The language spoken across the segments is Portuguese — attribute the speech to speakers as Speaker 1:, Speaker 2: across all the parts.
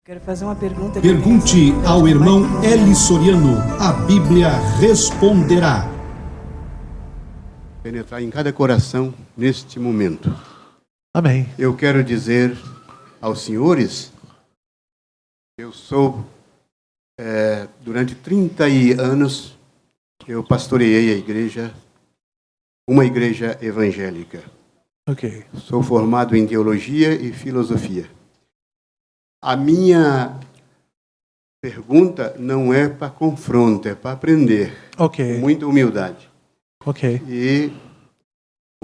Speaker 1: Quero fazer uma pergunta.
Speaker 2: Pergunte ao irmão Eli Soriano, a Bíblia responderá.
Speaker 3: Penetrar em cada coração neste momento.
Speaker 4: Amém.
Speaker 3: Eu quero dizer aos senhores, eu sou, durante 30 anos, eu pastoreei a igreja, uma igreja evangélica.
Speaker 4: Ok.
Speaker 3: Sou formado em teologia e filosofia. A minha pergunta não é para confronto, é para aprender.
Speaker 4: Ok.
Speaker 3: Com muita humildade.
Speaker 4: Ok.
Speaker 3: E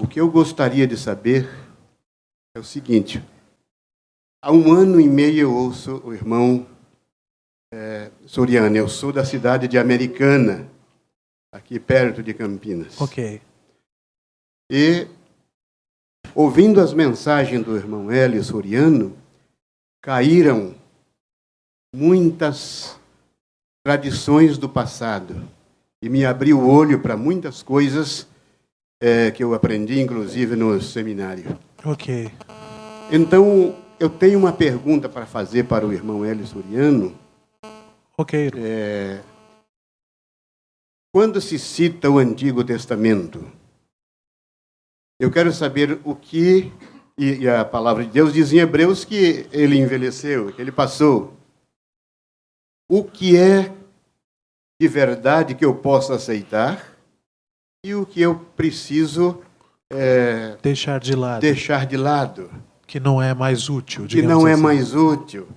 Speaker 3: o que eu gostaria de saber é o seguinte. Há 1 ano e meio eu ouço o irmão Soriano. Eu sou da cidade de Americana, aqui perto de Campinas.
Speaker 4: Ok.
Speaker 3: E, ouvindo as mensagens do irmão Eli Soriano, caíram muitas tradições do passado e me abriu o olho para muitas coisas que eu aprendi, inclusive, no seminário.
Speaker 4: Ok.
Speaker 3: Então, eu tenho uma pergunta para fazer para o irmão Eli Soriano.
Speaker 4: Ok.
Speaker 3: Quando se cita o Antigo Testamento, eu quero saber o que... E a palavra de Deus diz em Hebreus que ele envelheceu, que ele passou. O que é de verdade que eu posso aceitar e o que eu preciso
Speaker 4: Deixar de lado.
Speaker 3: deixar de lado.
Speaker 4: Que não é mais útil,
Speaker 3: Que
Speaker 4: digamos
Speaker 3: não é
Speaker 4: assim.
Speaker 3: mais útil.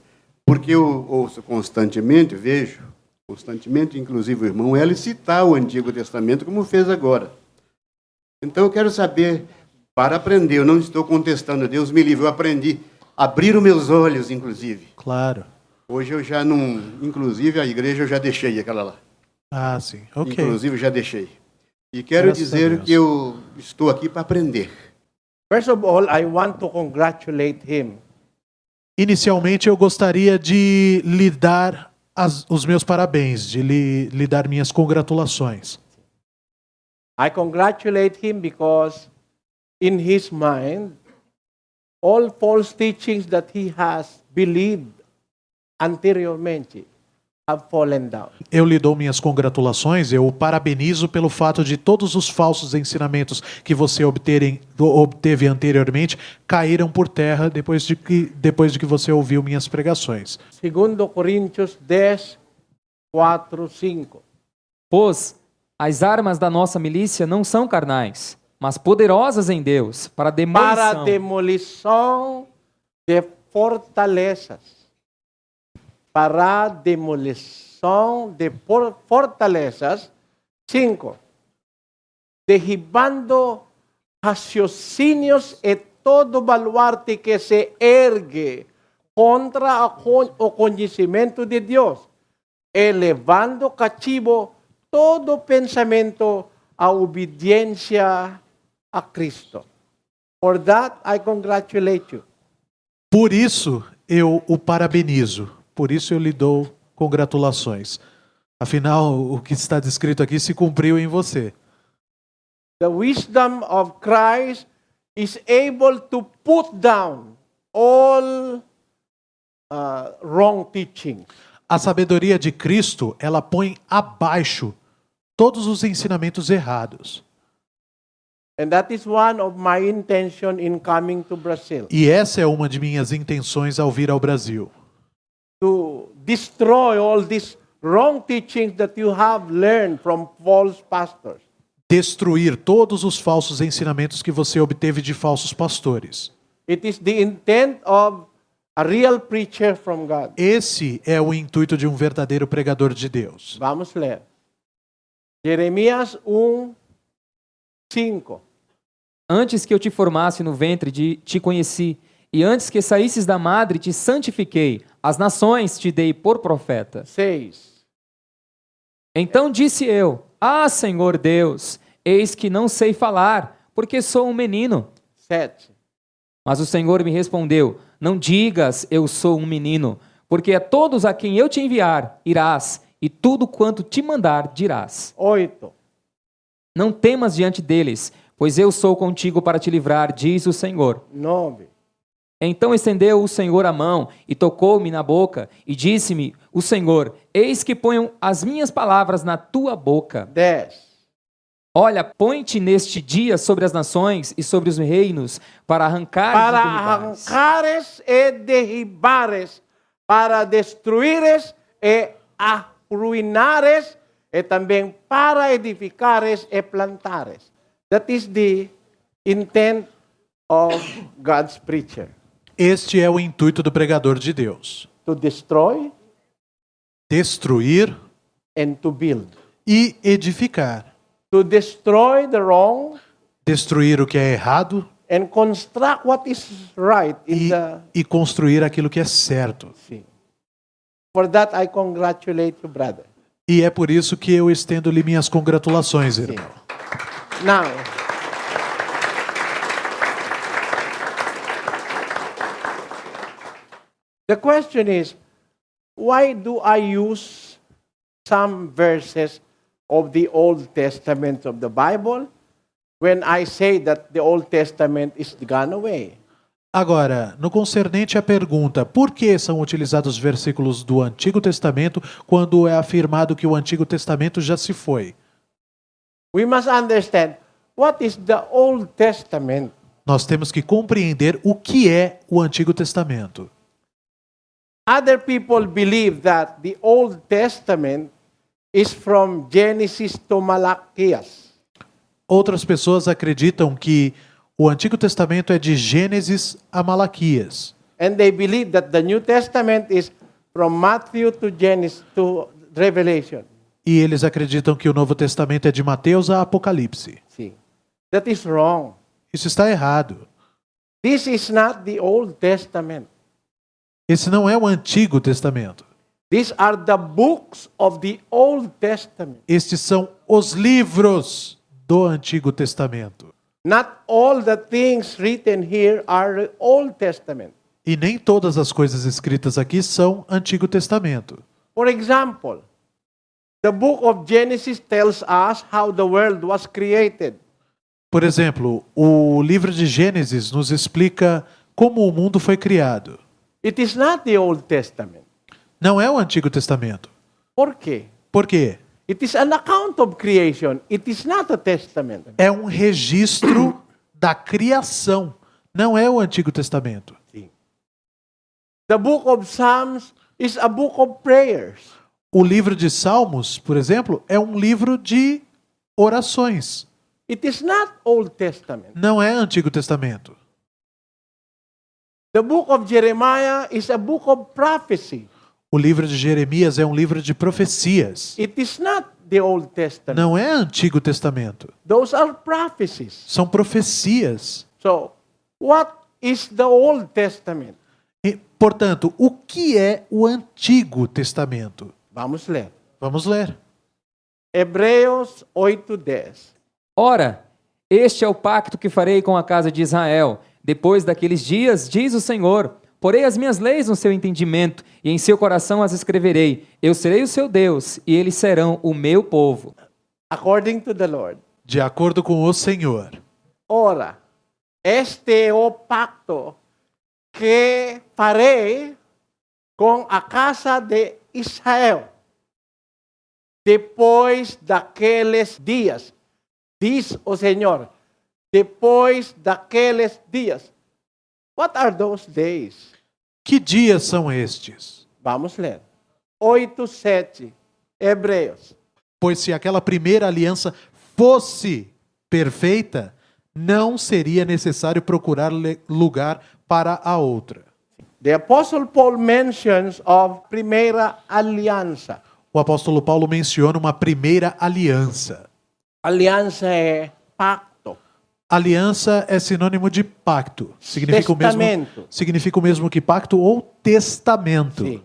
Speaker 3: Porque eu ouço constantemente, vejo constantemente, inclusive o irmão Eli, citar o Antigo Testamento como fez agora. Então eu quero saber... Para aprender, eu não estou contestando, Deus me livre, eu aprendi, abriram meus olhos, inclusive.
Speaker 4: Claro.
Speaker 3: Hoje eu já não, inclusive a igreja eu já deixei aquela lá.
Speaker 4: Ah, sim. Ok.
Speaker 3: Inclusive já deixei. E quero
Speaker 4: Graças a
Speaker 3: dizer
Speaker 4: Deus.
Speaker 3: que eu estou aqui para aprender.
Speaker 5: First of all, I want to congratulate him.
Speaker 4: Inicialmente, eu gostaria de lhe dar os meus parabéns, de lhe dar minhas congratulações.
Speaker 5: I congratulate him because in his mind, all false teachings that he has believed anteriormente have fallen down.
Speaker 4: Eu lhe dou minhas congratulações, eu o parabenizo pelo fato de todos os falsos ensinamentos que você obteve anteriormente caíram por terra depois de que você ouviu minhas pregações.
Speaker 5: 2 Coríntios 10, 4, 5.
Speaker 6: Pois as armas da nossa milícia não são carnais, mas poderosas em Deus para
Speaker 5: Para
Speaker 6: demolição.
Speaker 5: demolição de fortalezas. Para demolição de fortalezas. 5. Derribando raciocínios e todo baluarte que se ergue contra o conhecimento de Deus, elevando cativo todo pensamento à obediência a Cristo. For that, I congratulate you.
Speaker 4: Por isso, eu o parabenizo. Por isso, eu lhe dou congratulações. Afinal, o que está descrito aqui se cumpriu em você.
Speaker 5: The wisdom of Christ is able to put down all wrong teaching.
Speaker 4: A sabedoria de Cristo, ela põe abaixo todos os ensinamentos errados.
Speaker 5: And that is one of my intention in coming to Brazil.
Speaker 4: E essa é uma de minhas intenções ao vir ao Brasil.
Speaker 5: To destroy all these wrong teachings that you have learned from false pastors.
Speaker 4: Destruir todos os falsos ensinamentos que você obteve de falsos pastores.
Speaker 5: It is the intent of a real preacher from God.
Speaker 4: Esse é o intuito de um verdadeiro pregador de Deus.
Speaker 5: Vamos ler. Jeremias 1, 5.
Speaker 6: Antes que eu te formasse no ventre, te conheci, e antes que saísses da madre, te santifiquei. As nações te dei por profeta.
Speaker 5: 6.
Speaker 6: Então disse eu: Ah, Senhor Deus, eis que não sei falar, porque sou um menino.
Speaker 5: 7.
Speaker 6: Mas o Senhor me respondeu: Não digas, eu sou um menino, porque a todos a quem eu te enviar, irás, e tudo quanto te mandar, dirás.
Speaker 5: 8.
Speaker 6: Não temas diante deles, pois eu sou contigo para te livrar, diz o Senhor.
Speaker 5: 9.
Speaker 6: Então estendeu o Senhor a mão e tocou-me na boca e disse-me o Senhor, eis que ponho as minhas palavras na tua boca.
Speaker 5: 10.
Speaker 6: Olha, põe-te neste dia sobre as nações e sobre os reinos para arrancar
Speaker 5: Para
Speaker 6: e derribares.
Speaker 5: arrancares e derribares, para destruires e arruinares, e também para edificares e plantares. That is the intent of God's preacher.
Speaker 4: Este é o intuito do pregador de Deus:
Speaker 5: To destroy
Speaker 4: destruir
Speaker 5: and to build.
Speaker 4: e edificar.
Speaker 5: To destroy the wrong
Speaker 4: Destruir o que é errado
Speaker 5: and construct what is right in
Speaker 4: e construir aquilo que é certo.
Speaker 5: See. For that I congratulate you, brother.
Speaker 4: E é por isso que eu estendo-lhe minhas congratulações, irmão.
Speaker 5: Now, the question is, why do I use some verses of the Old Testament of the Bible when I say that the Old Testament is gone away?
Speaker 4: Agora, no concernente à pergunta, por que são utilizados versículos do Antigo Testamento quando é afirmado que o Antigo Testamento já se foi?
Speaker 5: We must understand what is the Old Testament.
Speaker 4: Nós temos que compreender o que é o Antigo Testamento.
Speaker 5: Other people believe that the Old Testament is from Genesis to Malachias.
Speaker 4: Outras pessoas acreditam que o Antigo Testamento é de Gênesis a Malaquias.
Speaker 5: And they believe that the New Testament is from Matthew to Genesis to Revelation.
Speaker 4: E eles acreditam que o Novo Testamento é de Mateus a Apocalipse.
Speaker 5: See, that is wrong.
Speaker 4: Isso está errado.
Speaker 5: This is not the Old Testament.
Speaker 4: Esse não é o Antigo Testamento.
Speaker 5: These are the books of the Old Testament.
Speaker 4: Estes são os livros do Antigo Testamento.
Speaker 5: Not all the things written here are the Old Testament.
Speaker 4: E nem todas as coisas escritas aqui são Antigo Testamento.
Speaker 5: For example, the book of Genesis tells us how the world was created.
Speaker 4: Por exemplo, o livro de Gênesis nos explica como o mundo foi criado.
Speaker 5: It is not the Old Testament.
Speaker 4: Não é o Antigo Testamento.
Speaker 5: Por quê?
Speaker 4: Por quê?
Speaker 5: It is an account of creation. It is not a testament.
Speaker 4: É um registro da criação. Não é o Antigo Testamento.
Speaker 5: The book of Psalms is a book of prayers.
Speaker 4: O livro de Salmos, por exemplo, é um livro de orações.
Speaker 5: It is not Old Testament.
Speaker 4: Não é Antigo Testamento.
Speaker 5: The book of Jeremiah is a book of prophecy.
Speaker 4: O livro de Jeremias é um livro de profecias.
Speaker 5: It is not the Old Testament.
Speaker 4: Não é Antigo Testamento.
Speaker 5: Those are prophecies.
Speaker 4: São profecias.
Speaker 5: So, what is the Old Testament?
Speaker 4: E, portanto, o que é o Antigo Testamento?
Speaker 5: Vamos ler.
Speaker 4: Vamos ler.
Speaker 5: Hebreus 8:10.
Speaker 6: Ora, este é o pacto que farei com a casa de Israel. Depois daqueles dias, diz o Senhor, porei as minhas leis no seu entendimento e em seu coração as escreverei. Eu serei o seu Deus e eles serão o meu povo.
Speaker 5: According to the Lord.
Speaker 4: De acordo com o Senhor.
Speaker 5: Ora, este é o pacto que farei com a casa de Israel. Depois daqueles dias, diz o Senhor, depois daqueles dias. What are those days?
Speaker 4: Que dias são estes?
Speaker 5: Vamos ler. 8:7, Hebreus.
Speaker 4: Pois se aquela primeira aliança fosse perfeita, não seria necessário procurar lugar para a outra.
Speaker 5: The Apostle Paul mentions of primeira aliança.
Speaker 4: O apóstolo Paulo menciona uma primeira aliança.
Speaker 5: Aliança é pacto.
Speaker 4: Aliança é sinônimo de pacto.
Speaker 5: Testamento.
Speaker 4: Significa o mesmo que pacto ou testamento.
Speaker 5: Sim.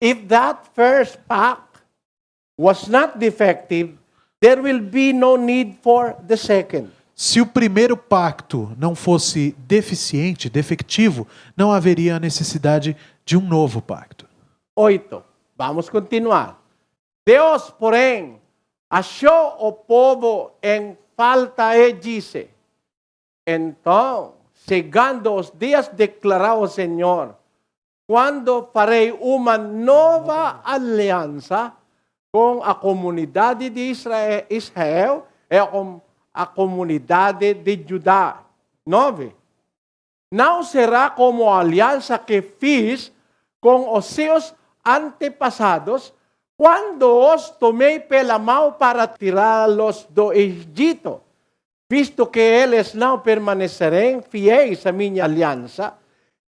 Speaker 5: If that first pact was not defective, there will be no need for the second.
Speaker 4: Se o primeiro pacto não fosse deficiente, defectivo, não haveria a necessidade de um novo pacto.
Speaker 5: 8. Vamos continuar. Deus, porém, achou o povo em falta e disse: então chegando os dias, declarou o Senhor, quando farei uma nova aliança com a comunidade de Israel e com a comunidade de Judá. 9. Não será como a aliança que fiz com os seus antepassados, quando os tomei pela mão para tirá-los do Egito, visto que eles não permanecerem fiéis à minha aliança,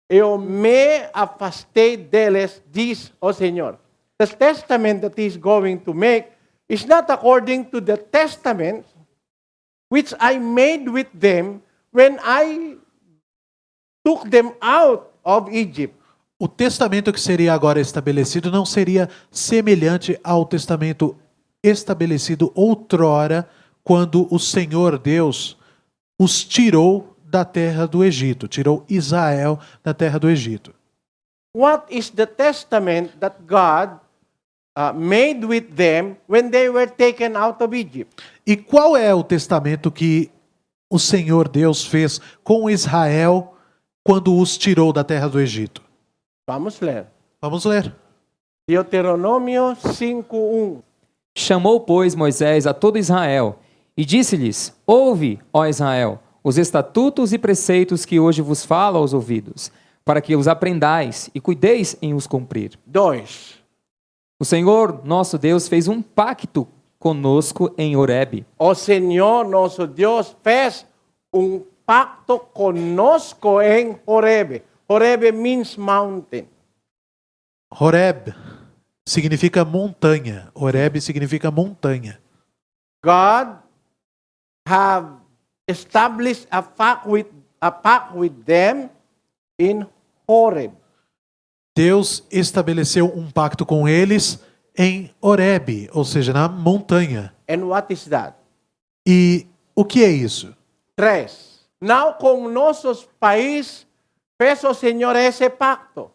Speaker 5: eu me afastei deles, diz o Senhor. The testament that He is going to make is not according to the testament which I made with them when I took them out of Egypt.
Speaker 4: O testamento que seria agora estabelecido não seria semelhante ao testamento estabelecido outrora, quando o Senhor Deus os tirou da terra do Egito, tirou Israel da terra do Egito.
Speaker 5: What is the testament that God made with them when they were taken out of Egypt?
Speaker 4: E qual é o testamento que o Senhor Deus fez com Israel quando os tirou da terra do Egito?
Speaker 5: Vamos ler.
Speaker 4: Vamos ler.
Speaker 5: Deuteronômio 5:1.
Speaker 6: Chamou, pois, Moisés a todo Israel e disse-lhes: Ouve, ó Israel, os estatutos e preceitos que hoje vos falo aos ouvidos, para que os aprendais e cuideis em os cumprir.
Speaker 5: 2.
Speaker 6: O Senhor, nosso Deus, fez um pacto conosco em Horebe.
Speaker 5: O Senhor nosso Deus fez pacto conosco em Horebe. Horebe means mountain.
Speaker 4: Horeb significa montanha. Horeb significa montanha.
Speaker 5: God have established a pact with them in Horeb.
Speaker 4: Deus estabeleceu um pacto com eles em Horebe, ou seja, na montanha.
Speaker 5: And what is that?
Speaker 4: E o que é isso?
Speaker 5: 3. Não com nossos países fez o Senhor esse pacto,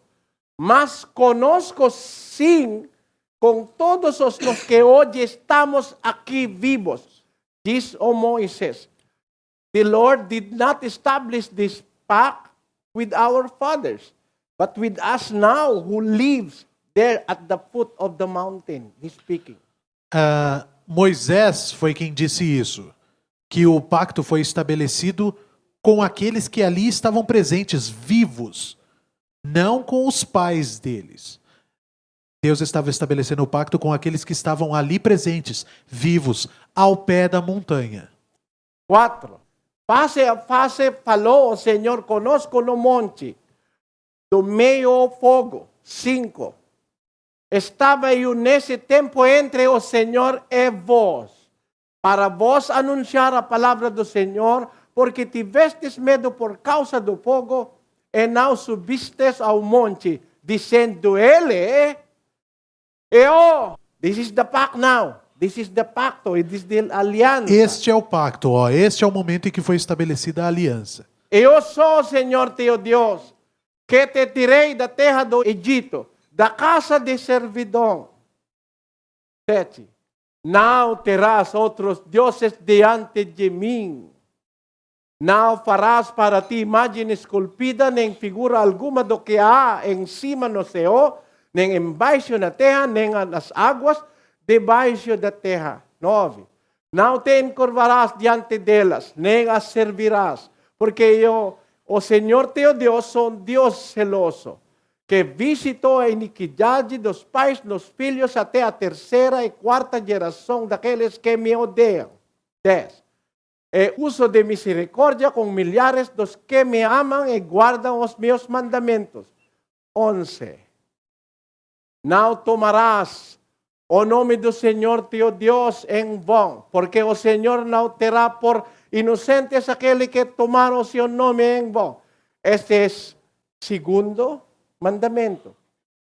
Speaker 5: mas conosco sim, com todos os que hoje estamos aqui vivos. Diz o Moisés, the Lord did not establish this pact with our fathers, but with us now who lives there at the foot of the mountain. He's speaking.
Speaker 4: Moisés foi quem disse isso, que o pacto foi estabelecido com aqueles que ali estavam presentes, vivos, não com os pais deles. Deus estava estabelecendo o pacto com aqueles que estavam ali presentes, vivos, ao pé da montanha.
Speaker 5: 4. Face a face falou o Senhor conosco no monte, do meio ao fogo. 5. Estava eu nesse tempo entre o Senhor e vós, para vos anunciar a palavra do Senhor, porque tivestes medo por causa do fogo, e não subistes ao monte, dizendo ele, this is the pact now, this is the pacto, it is the aliança.
Speaker 4: Este é o pacto, este é o momento em que foi estabelecida a aliança.
Speaker 5: Eu sou o Senhor teu Deus, que te tirei da terra do Egito, da casa de servidão. 7. Não terás outros deuses diante de mim. Não farás para ti imagem esculpida, nem figura alguma do que há em cima no céu, nem embaixo na terra, nem nas águas debaixo da terra. 9. Não te encurvarás diante delas, nem as servirás, porque eu, o Senhor teu Deus, sou um Deus zeloso, que visitou a iniquidade dos pais nos filhos até a terceira e quarta geração daqueles que me odeiam. 10. E uso de misericórdia com milhares dos que me amam e guardam os meus mandamentos. 11. Não tomarás o nome do Senhor teu Deus em vão, porque o Senhor não terá por inocentes aquele que tomar o seu nome em vão. Este é segundo mandamento.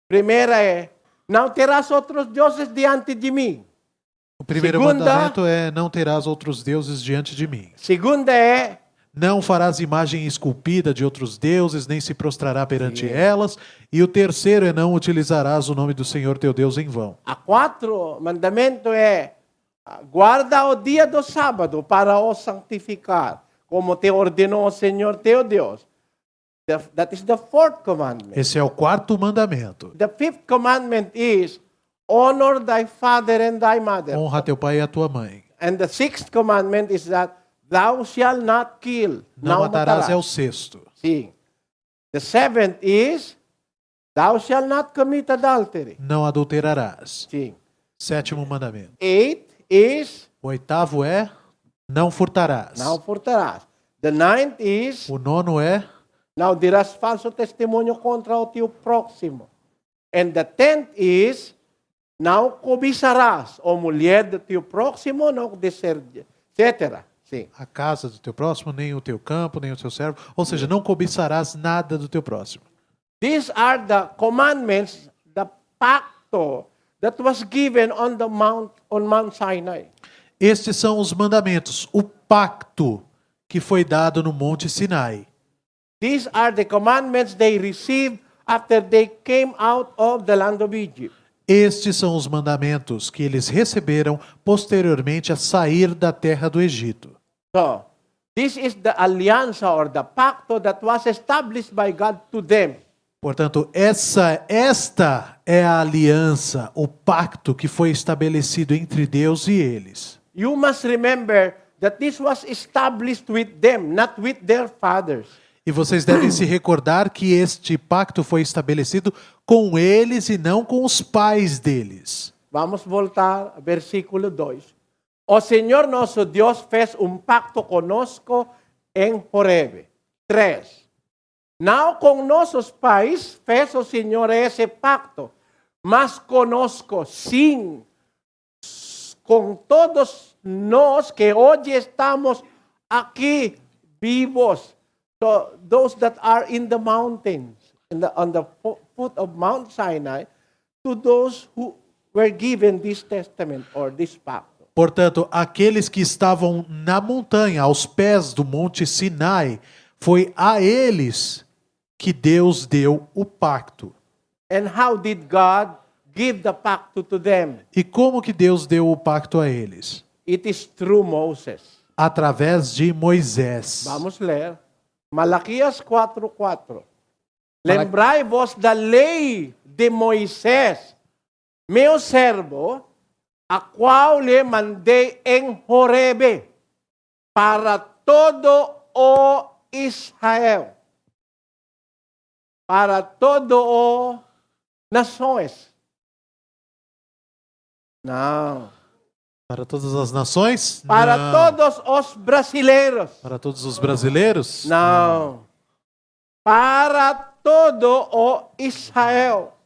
Speaker 5: Primeira é, não terás outros deuses diante de mim.
Speaker 4: O primeiro mandamento é: não terás outros deuses diante de mim.
Speaker 5: Segunda é:
Speaker 4: não farás imagem esculpida de outros deuses, nem se prostrará perante elas. E o terceiro é: não utilizarás o nome do Senhor teu Deus em vão.
Speaker 5: A 4 mandamento é: guarda o dia do sábado para o santificar. como te ordenó el Señor teu Dios. That is the fourth commandment.
Speaker 4: Esse é o quarto mandamento.
Speaker 5: The fifth commandment is, honor thy father and thy mother.
Speaker 4: Honra teu pai e a tua mãe.
Speaker 5: And the sixth commandment is that thou shalt not kill.
Speaker 4: Não matarás é o sexto.
Speaker 5: Sim. The seventh is, thou shalt not commit adultery.
Speaker 4: Não adulterarás.
Speaker 5: Sim.
Speaker 4: Sétimo mandamento.
Speaker 5: Eighth is,
Speaker 4: O oitavo é não furtarás.
Speaker 5: não furtarás. The ninth is,
Speaker 4: O nono é
Speaker 5: não dirás falso testemunho contra o teu próximo. And the tenth is, não cobiçarás a mulher do teu próximo, não etc. Sim.
Speaker 4: a casa do teu próximo, nem o teu campo, nem o teu servo. Ou seja, não cobiçarás nada do teu próximo.
Speaker 5: These are the commandments, the pacto that was given on Mount Sinai.
Speaker 4: Estes são os mandamentos, o pacto que foi dado no Monte Sinai.
Speaker 5: These are the commandments they received after they came out of the land of Egypt.
Speaker 4: Estes são os mandamentos que eles receberam posteriormente a sair da terra do Egito.
Speaker 5: So, this is the alianza or the pacto that was established by God to them.
Speaker 4: Portanto, esta é a aliança, o pacto que foi estabelecido entre Deus e eles.
Speaker 5: You must remember that this was established with them, not with their fathers.
Speaker 4: E vocês devem se recordar que este pacto foi estabelecido com eles e não com os pais deles.
Speaker 5: Vamos voltar ao versículo 2. O Senhor nosso Deus fez pacto conosco em Horebe. 3. Não com nossos pais fez o Senhor esse pacto, mas conosco, sim, com todos nós que hoje estamos aqui vivos. So those that are in the mountains, on the foot of Mount Sinai, to those who were given this testament or this pacto.
Speaker 4: Portanto, aqueles que estavam na montanha, aos pés do Monte Sinai, foi a eles que Deus deu o pacto.
Speaker 5: And how did God give the pacto to them?
Speaker 4: E como que Deus deu o pacto a eles?
Speaker 5: It is through Moses.
Speaker 4: Através de Moisés.
Speaker 5: Vamos ler. Malaquias 4:4. Lembrai-vos da lei de Moisés, meu servo, a qual lhe mandei em Horebe, para todo o Israel, para todo o nações. Não.
Speaker 4: Para todas as nações?
Speaker 5: Para
Speaker 4: Não.
Speaker 5: todos os brasileiros.
Speaker 4: Para todos os brasileiros?
Speaker 5: Não. Para todo o Israel.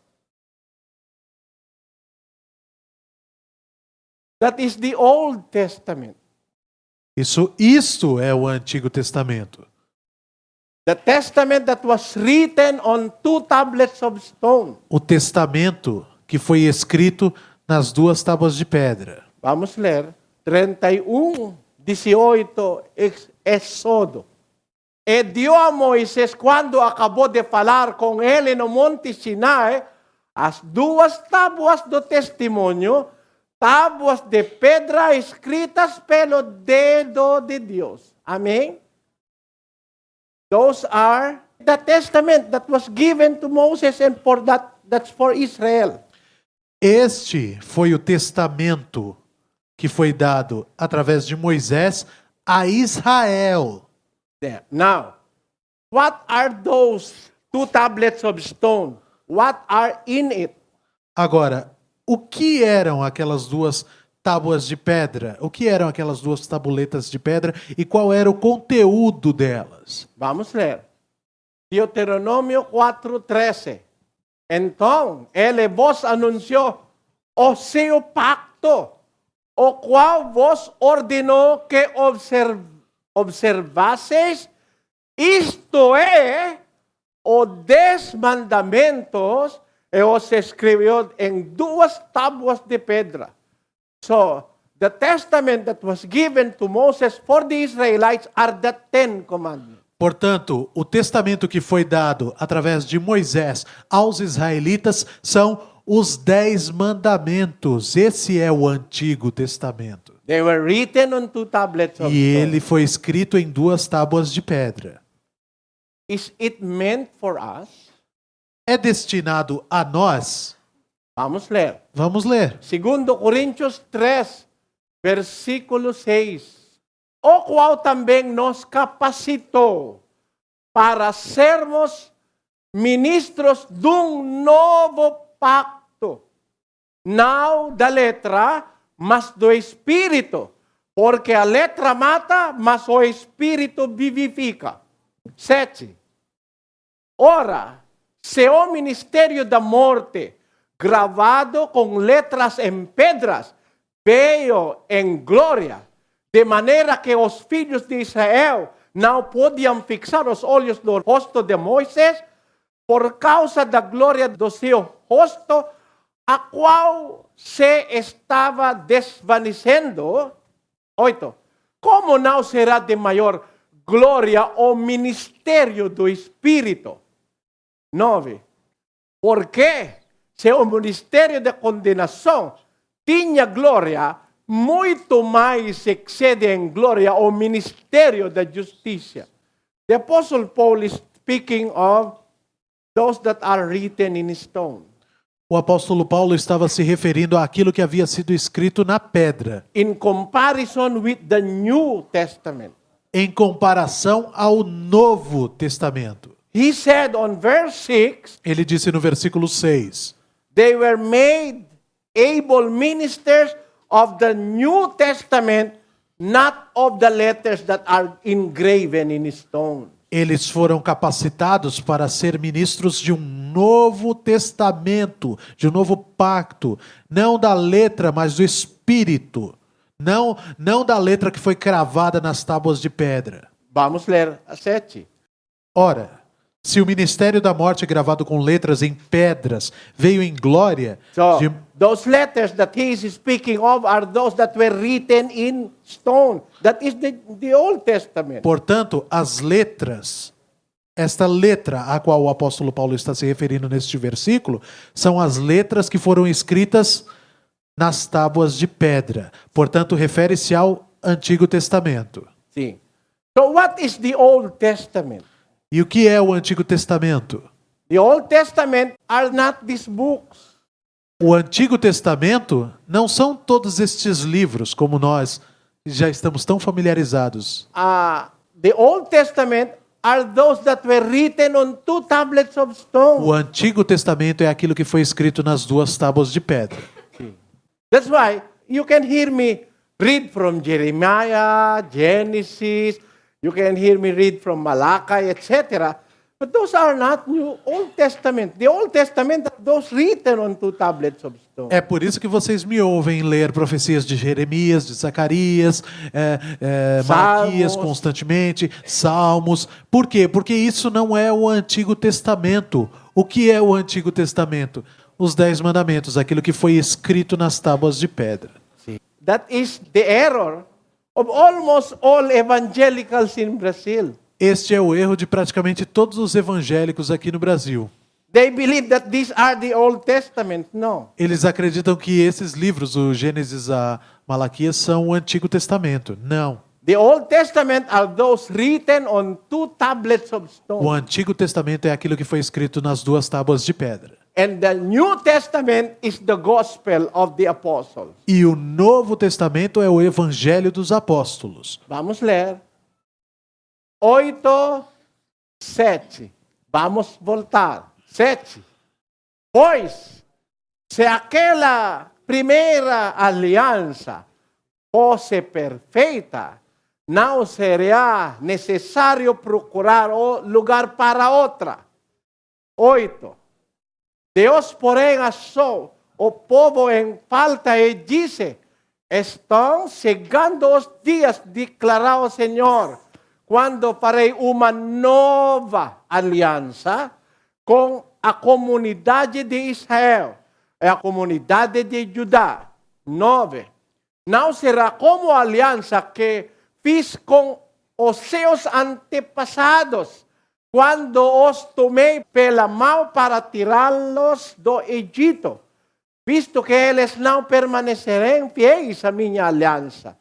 Speaker 5: That is the Old Testament.
Speaker 4: Isto é o Antigo Testamento.
Speaker 5: The testament that was written on 2 tablets of stone.
Speaker 4: O testamento que foi escrito nas 2 tábuas de pedra.
Speaker 5: Vamos ler. 31:18, Éxodo. E dio a Moisés, quando acabou de falar com ele no Monte Sinai, as 2 tábuas do testemunho, tábuas de pedra escritas pelo dedo de Deus. Amém? Those are the testament that was given to Moses, and that's for Israel.
Speaker 4: Este foi o testamento que foi dado através de Moisés a Israel.
Speaker 5: There. Now, what are those 2 tablets of stone? What are in it?
Speaker 4: Agora, o que eram aquelas 2 tábuas de pedra? O que eram aquelas 2 tabuletas de pedra e qual era o conteúdo delas?
Speaker 5: Vamos ler. Deuteronômio 4:13. Então, ele vos anunciou o seu pacto, o qual vos ordenou que observasseis, isto é, os 10 mandamentos, e os escreveu em 2 tábuas de pedra. So, the testament that was given to Moses for the Israelites are the 10 commandments.
Speaker 4: Portanto, o testamento que foi dado através de Moisés aos israelitas são os 10 mandamentos. Esse é o Antigo Testamento.
Speaker 5: They were written on 2 tablets of
Speaker 4: E ele
Speaker 5: stone.
Speaker 4: foi escrito em 2 tábuas de pedra.
Speaker 5: Is it meant for us?
Speaker 4: É destinado a nós?
Speaker 5: Vamos ler.
Speaker 4: Vamos ler.
Speaker 5: 2 Coríntios 3, versículo 6. O qual também nos capacitou para sermos ministros de um novo pacto. Não da letra, mas do Espírito. Porque a letra mata, mas o Espírito vivifica. 7. Ora, se o ministério da morte, gravado com letras em pedras, veio em glória, de maneira que os filhos de Israel não podiam fixar os olhos no rosto de Moisés, por causa da glória do seu rosto, a qual se estava desvanecendo. 8. Como não será de maior glória o ministério do Espírito? 9. Porque se o ministério de condenação tinha glória, muito mais excede em glória o ministério da justiça. The Apostle Paul is speaking of those that are written in stone.
Speaker 4: O apóstolo Paulo estava se referindo àquilo que havia sido escrito na pedra,
Speaker 5: In comparison with the New Testament.
Speaker 4: em comparação ao Novo Testamento.
Speaker 5: He said on verse 6,
Speaker 4: Ele disse no versículo 6:
Speaker 5: they were made able ministers of the New Testament, not of the letters that are engraven in stone.
Speaker 4: eles foram capacitados para ser ministros de um novo testamento, de um novo pacto, não da letra, mas do Espírito, não da letra que foi cravada nas tábuas de pedra.
Speaker 5: Vamos ler a 7.
Speaker 4: Ora, se o ministério da morte gravado com letras em pedras veio em glória,
Speaker 5: So,
Speaker 4: de-
Speaker 5: those letters that he is speaking of are those that were written in stone. That is the Old Testament.
Speaker 4: portanto, as letras, esta letra a qual o apóstolo Paulo está se referindo neste versículo, são as letras que foram escritas nas tábuas de pedra. Portanto, refere-se ao Antigo Testamento.
Speaker 5: See. So what is the Old Testament?
Speaker 4: E o que é o Antigo Testamento?
Speaker 5: The Old Testament are not these books.
Speaker 4: O Antigo Testamento não são todos estes livros, como nós já estamos tão familiarizados.
Speaker 5: The Old Testament are those that were written on 2 tablets of stone.
Speaker 4: O Antigo Testamento é aquilo que foi escrito nas 2 tábuas de pedra.
Speaker 5: That's why you can hear me read from Jeremiah, Genesis, you can hear me read from Malachi, etc. But those are not New Old Testament. The Old Testament are those written on 2 tablets of stone.
Speaker 4: É por isso que vocês me ouvem ler profecias de Jeremias, de Zacarias, Malaquias
Speaker 5: Salmos.
Speaker 4: constantemente, Salmos. Por quê? Porque isso não é o Antigo Testamento. O que é o Antigo Testamento? Os 10 mandamentos, aquilo que foi escrito nas tábuas de pedra.
Speaker 5: That is the error of almost all evangelicals in Brazil.
Speaker 4: Este é o erro de praticamente todos os evangélicos aqui no Brasil.
Speaker 5: They believe that these are the Old Testament. No.
Speaker 4: Eles acreditam que esses livros, o Gênesis a Malaquias, são o Antigo Testamento. Não.
Speaker 5: The Old Testament are those written on 2 tablets of
Speaker 4: O
Speaker 5: stone.
Speaker 4: Antigo Testamento é aquilo que foi escrito nas 2 tábuas de pedra.
Speaker 5: And the New Testament is the gospel of the apostles.
Speaker 4: E o Novo Testamento é o Evangelho dos Apóstolos.
Speaker 5: Vamos ler. 8, 7. Vamos voltar. 7. Pois, se aquela primeira aliança fosse perfeita, não seria necessário procurar o lugar para outra. 8. Deus, porém, achou o povo em falta e disse: estão chegando os dias, declarou o Senhor, quando farei uma nova aliança com a comunidade de Israel e a comunidade de Judá. 9. Não será como a aliança que fiz com os seus antepassados, quando os tomei pela mão para tirá-los do Egito, visto que eles não permanecerem fiéis à minha aliança,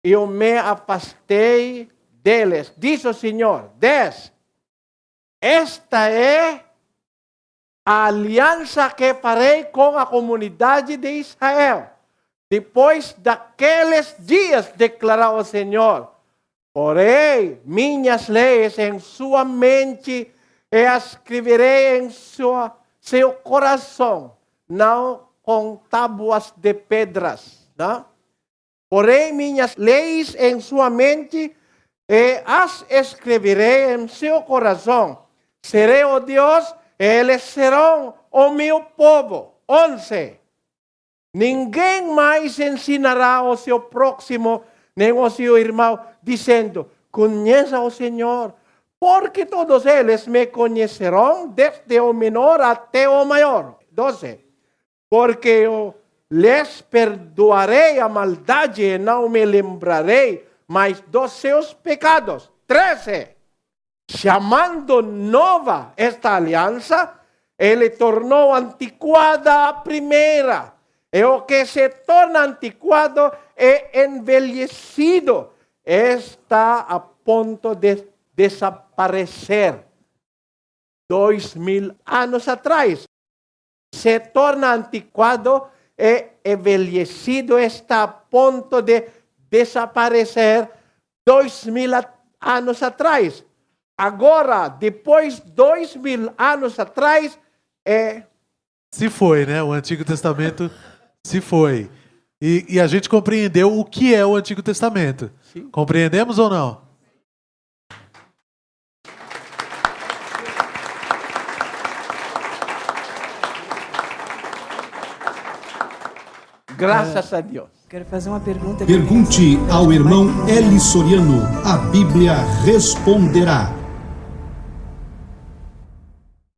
Speaker 5: eu me afastei deles. Diz o Senhor. 10. Esta é a aliança que farei com a comunidade de Israel. Depois daqueles dias, declarou o Senhor, porei minhas leis em sua mente e as escreverei em seu coração, não com tábuas de pedras. Não? Porei minhas leis em sua mente e as escreverei em seu coração. Serei o Deus, eles serão o meu povo. 11. Ninguém mais ensinará ao seu próximo, nem ao seu irmão, dizendo, conheça o Senhor, porque todos eles me conhecerão, desde o menor até o maior. 12. Porque eu lhes perdoarei a maldade e não me lembrarei mais dos seus pecados. 13. Chamando nova esta aliança, ele tornou antiquada a primeira. E o que se torna antiquado e envelhecido está a ponto de desaparecer. 2000 anos atrás. Se torna antiquado e envelhecido está a ponto de desaparecer 2000 anos atrás. Agora, depois 2000 anos atrás,
Speaker 4: Se foi, né? O Antigo Testamento se foi. E a gente compreendeu o que é o Antigo Testamento.
Speaker 5: Sim.
Speaker 4: Compreendemos ou não?
Speaker 5: graças a Deus.
Speaker 1: Quero fazer uma pergunta.
Speaker 2: Pergunte ao irmão Eli Soriano, a Bíblia responderá.